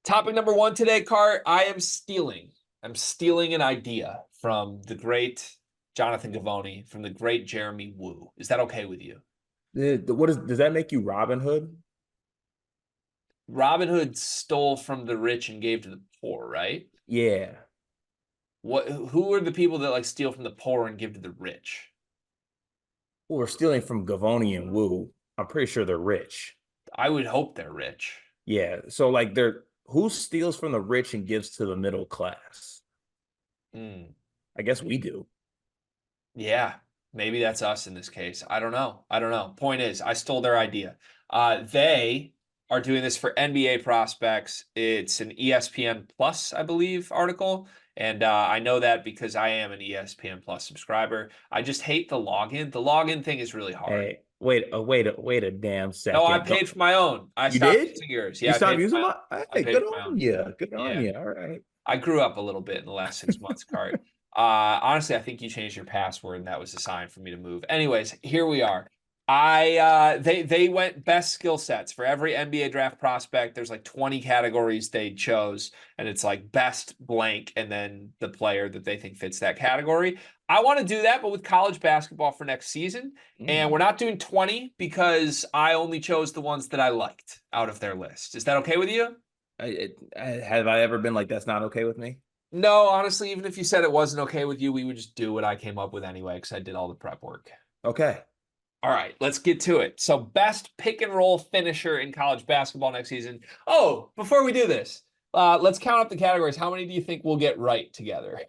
Topic number one today, Cart. I'm stealing an idea from the great Jonathan Givony, from the great Jeremy Wu. Is that okay with you? Does that make you Robin Hood? Robin Hood stole from the rich and gave to the poor, right? Yeah. Who are the people that like steal from the poor and give to the rich? Well, we're stealing from Gavoni and Wu. I'm pretty sure they're rich. I would hope they're rich. Yeah. So like they're who steals from the rich and gives to the middle class? Hmm. I guess we do. Yeah, maybe that's us in this case. I don't know. I don't know. Point is, I stole their idea. They are doing this for NBA prospects. It's an ESPN Plus, I believe, article. And I know that because I am an ESPN Plus subscriber. I just hate the login. The login thing is really hard. Hey, wait a damn No, I second. paid for my own. I You stopped did? using yours. You Yeah, I stopped paid for using my own. my I hey, paid good for my on own. you. Good on Yeah. you. All right. I grew up a little bit in the last 6 months, Cart. Honestly, I think you changed your password, and that was a sign for me to move. Anyways, here we are. They went best skill sets for every NBA draft prospect. There's like 20 categories they chose, and it's like best blank, and then the player that they think fits that category. I want to do that, but with college basketball for next season. And Mm. we're not doing 20 because I only chose the ones that I liked out of their list. Is that okay with you? Have I ever been like that's not okay with me? No, honestly, even if you said it wasn't okay with you, we would just do what I came up with anyway because I did all the prep work. Okay. All right, let's get to it. So, best pick and roll finisher in college basketball next season. Oh, before we do this, let's count up the categories. How many do you think we'll get right together?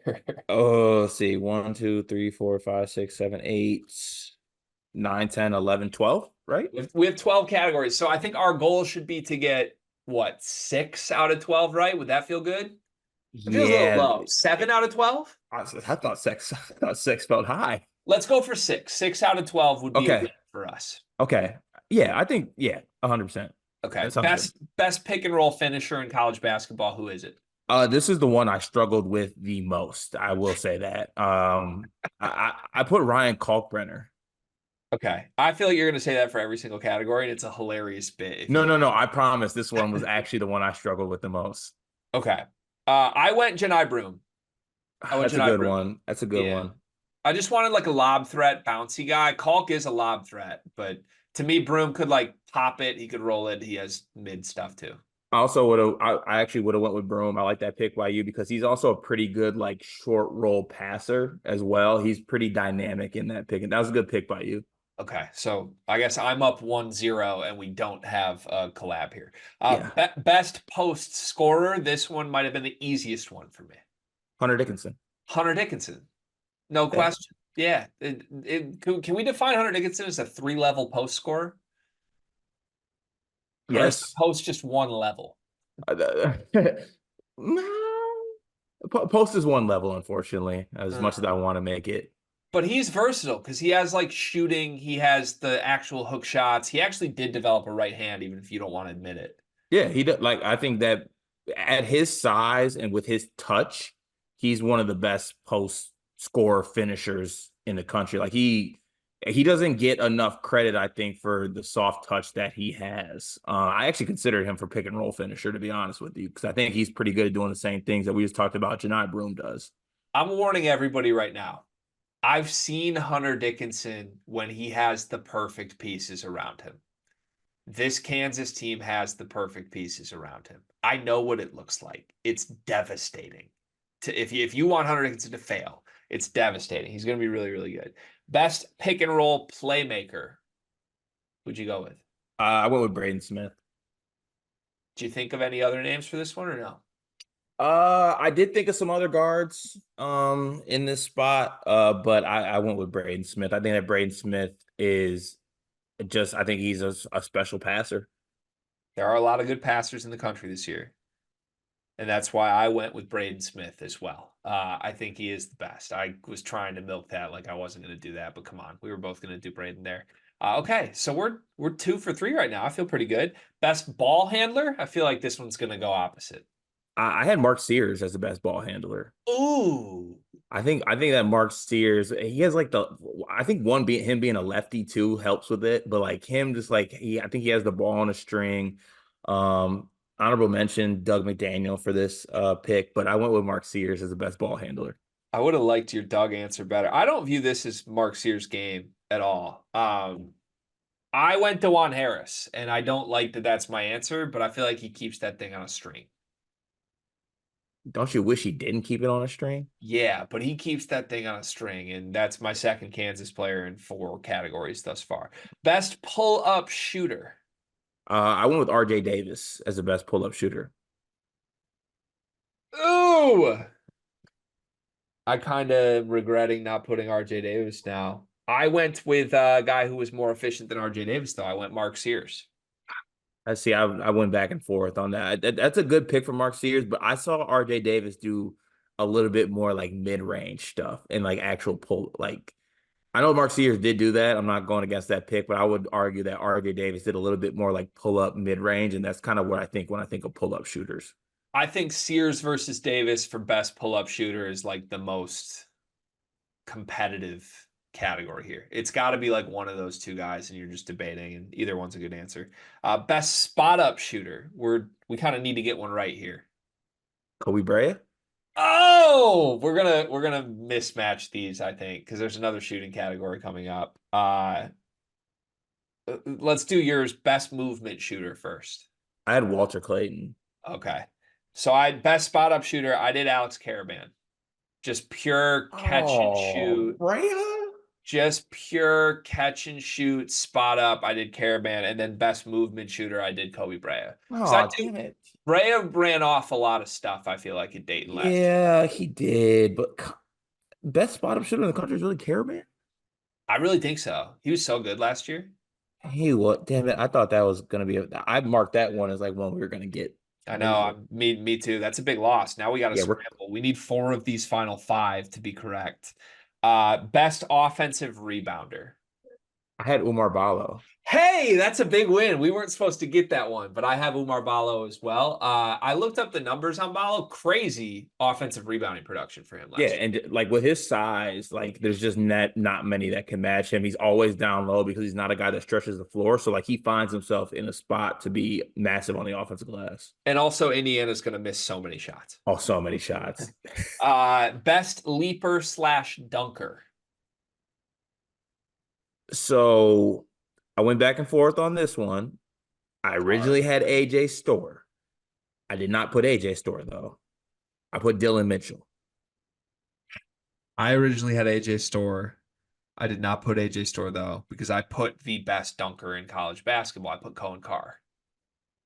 Oh, let's see. 1, 2, 3, 4, 5, 6, 7, 8, 9, 10, 11, 12. Right? We have 12 categories. So, I think our goal should be to get what, 6 out of 12 right? Would that feel good? It feels a little Yeah. low. 7 out of 12? I thought sex felt high. Let's go for six. 6 out of 12 would be a win Okay. for us. Okay. Yeah, I think 100%. Okay. That sounds good. Best pick and roll finisher in college basketball. Who is it? This is the one I struggled with the most. I will say that. I put Ryan Kalkbrenner. Okay. I feel like you're going to say that for every single category, and it's a hilarious bit if No, you. no, no. I promise this one was actually the one I struggled with the most. Okay. I went Janai Broom. I went That's a Janai good Broom. one. That's a good Yeah. one. I just wanted like a lob threat, bouncy guy. Kalk is a lob threat, but to me, Broom could like pop it. He could roll it. He has mid stuff too. I also would have. I actually would have went with Broom. I like that pick by you because he's also a pretty good like short roll passer as well. He's pretty dynamic in that pick, and that was a good pick by you. Okay, so I guess I'm up 1-0 and we don't have a collab here. Yeah, Best post scorer. This one might have been the easiest one for me. Hunter Dickinson. Hunter Dickinson. No Yeah. question. Yeah. Can we define Hunter Dickinson as a 3-level post scorer? Or is the Yes. post just one level? No. Post is one level, unfortunately, as much as Uh, I want to make it. but he's versatile because he has like shooting, he has the actual hook shots. He actually did develop a right hand, even if you don't want to admit it. Yeah, he does. Like I think that at his size and with his touch, he's one of the best post score finishers in the country. Like he doesn't get enough credit, I think, for the soft touch that he has. I actually consider him for pick and roll finisher, to be honest with you, because I think he's pretty good at doing the same things that we just talked about. Janai Broom does. I'm warning everybody right now. I've seen Hunter Dickinson when he has the perfect pieces around him. This Kansas team has the perfect pieces around him. I know what it looks like. It's devastating. If you want Hunter Dickinson to fail, it's devastating. He's going to be really, really good. Best pick and roll playmaker. Who'd you go with? I went with Braden Smith. Do you think of any other names for this one or no? I did think of some other guards in this spot, but I went with Braden Smith. I think that Braden Smith is just I think he's a special passer. There are a lot of good passers in the country this year. And that's why I went with Braden Smith as well. I think he is the best. I was trying to milk that like I wasn't going to do that, but come on, we were both going to do Braden there. Okay, so we're 2 for 3 right now. I feel pretty good. Best ball handler. I feel like this one's going to go opposite. I had Mark Sears as the best ball handler. Ooh, I think that Mark Sears he has like the I think one being him being a lefty too helps with it, but like him just like I think he has the ball on a string. honorable mention Doug McDaniel for this pick, but I went with Mark Sears as the best ball handler. I would have liked your Doug answer better. I don't view this as Mark Sears' game at all. I went to Juan Harris, and I don't like that that's my answer, but I feel like he keeps that thing on a string. Don't you wish he didn't keep it on a string? Yeah, but he keeps that thing on a string, and that's my second Kansas player in 4 categories thus far. Best pull-up shooter. I went with RJ Davis as the best pull-up shooter. Ooh! I kind of regretting not putting RJ Davis now. I went with a guy who was more efficient than RJ Davis, though. I went Mark Sears. I see. I went back and forth on that. That's a good pick for Mark Sears, but I saw RJ Davis do a little bit more like mid-range stuff and like actual pull. Like I know Mark Sears did do that. I'm not going against that pick, but I would argue that RJ Davis did a little bit more like pull-up mid-range, and that's kind of what I think when I think of pull-up shooters. I think Sears versus Davis for best pull-up shooter is like the most competitive category here. It's got to be like one of those two guys, and you're just debating, and either one's a good answer. Best spot-up shooter. We kind of need to get one right here. Kobe Bryant. Oh, we're gonna mismatch these, I think, because there's another shooting category coming up. Let's do yours. Best movement shooter first. I had Walter Clayton. Okay. So I best spot up shooter. I did Alex Caravan. Just pure catch and Oh, shoot. Brea? Just pure catch and shoot spot up. I did Caravan, and then best movement shooter. I did Kobe Brea. Because I Oh, do damn it. Brea ran off a lot of stuff. I feel like at Dayton last year. Yeah, he did. But best spot up shooter in the country is really Caravan. I really think so. He was so good last year. Hey, what? Damn it! I thought that was gonna be. I marked that one as like one we were gonna get. I know. Later. Me too. That's a big loss. Now we got to Yeah, we're. scramble. We need 4 of these final 5 to be correct. Best offensive rebounder. I had Umar Ballo. Hey, that's a big win. We weren't supposed to get that one, but I have Umar Ballo as well. I looked up the numbers on Ballo. Crazy offensive rebounding production for him Yeah, last year. and like with his size, like there's just not many that can match him. He's always down low because he's not a guy that stretches the floor. So like he finds himself in a spot to be massive on the offensive glass. And also, Indiana's going to miss so many shots. Oh, so many shots. Best leaper slash dunker. So I went back and forth on this one. I Hard. originally had AJ Store. I did not put AJ Store though. I put Dylan Mitchell. I originally had AJ Store. I did not put AJ Store though, because I put the best dunker in college basketball. I put Cohen Carr.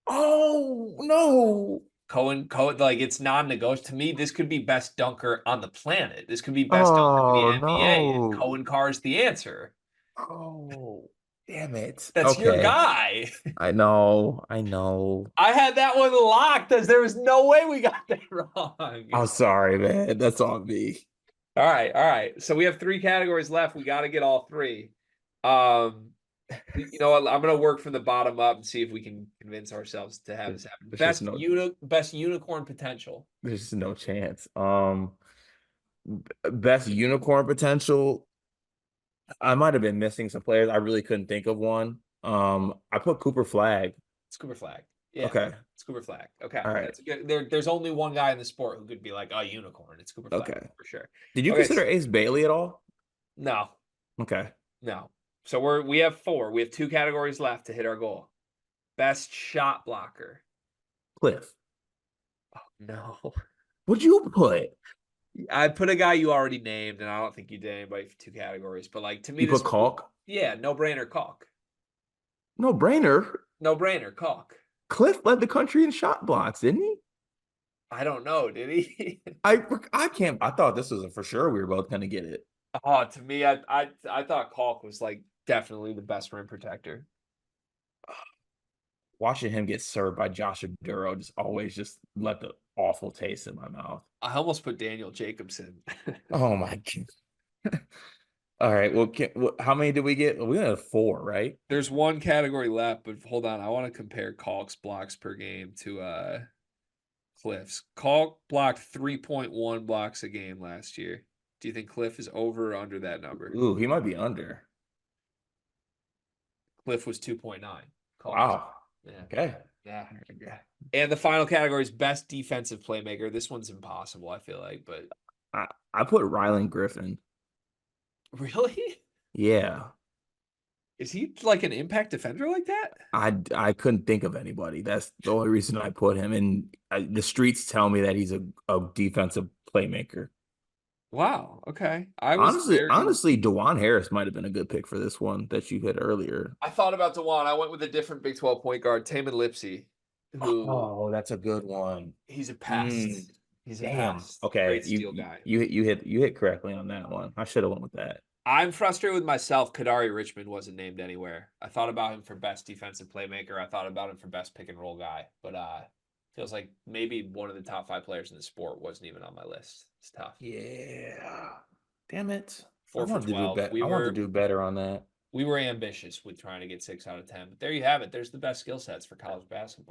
Oh no. Cohen, like it's non-negotiable. To me, this could be best dunker on the planet. This could be best dunker in the Oh NBA, and no. Cohen Carr is the answer. Oh, damn it. That's your Okay. guy. I know. I know. I had that one locked as there was no way we got that wrong. I'm sorry, man. That's on me. All right. So we have 3 categories left. We got to get all 3. You know what? I'm gonna work from the bottom up and see if we can convince ourselves to have this happen. There's just Best unicorn potential. there's just no chance. Best unicorn potential. I might have been missing some players. I really couldn't think of one. I put Cooper Flag. Scuba Flag. Yeah, Okay. Scuba Flag. Okay, All right. that's a good. There's only one guy in the sport who could be like a unicorn. It's Scuba Flag Okay. for sure. Did you Okay, consider Ace Bailey at all? no, Okay. no. So we have 4. We have 2 categories left to hit our goal. Best shot blocker. Cliff. No, What'd you put? I put a guy you already named, and I don't think you did anybody for 2 categories. But like to me, You this put Calk? yeah, no brainer, Caulk. No brainer. No brainer, Caulk. Cliff led the country in shot blocks, didn't he? I don't know, did he? I can't. I thought this was a for sure. We were both gonna get it. Oh, to me, I thought Caulk was like definitely the best rim protector. Watching him get served by Josh Duro just always just left an awful taste in my mouth. I almost put Daniel Jacobson. Oh my god. All right. Well, how many did we get? We got 4, right? There's one category left, but hold on. I want to compare Caulk's blocks per game to Cliff's. Caulk blocked 3.1 blocks a game last year. Do you think Cliff is over or under that number? Ooh, he might be under. Cliff was 2.9. Caulk was, Wow. yeah. Okay. Yeah. And the final category is best defensive playmaker. This one's impossible, I feel like, but I put Rylan Griffin. really? Yeah. Is he like an impact defender like that? I couldn't think of anybody. That's the only reason I put him. And the streets tell me that he's a defensive playmaker. Wow. Okay. I was Honestly, very honestly, DeJuan Harris might have been a good pick for this one that you hit earlier. I thought about DeJuan. I went with a different Big 12 point guard, Taman Lipsey, who Oh, that's a good one. he's a pest. Mm, He's a damn. pest. Okay, Great steal guy. you hit correctly on that one. I should have went with that. I'm frustrated with myself. Kadari Richmond wasn't named anywhere. I thought about him for best defensive playmaker. I thought about him for best pick and roll guy, but feels like maybe one of the top 5 players in the sport wasn't even on my list. It's tough. Yeah. Damn it. I 4 for wanted to do 12. better. I wanted to do better on that. We were ambitious with trying to get 6 out of 10. But there you have it. There's the best skill sets for college basketball.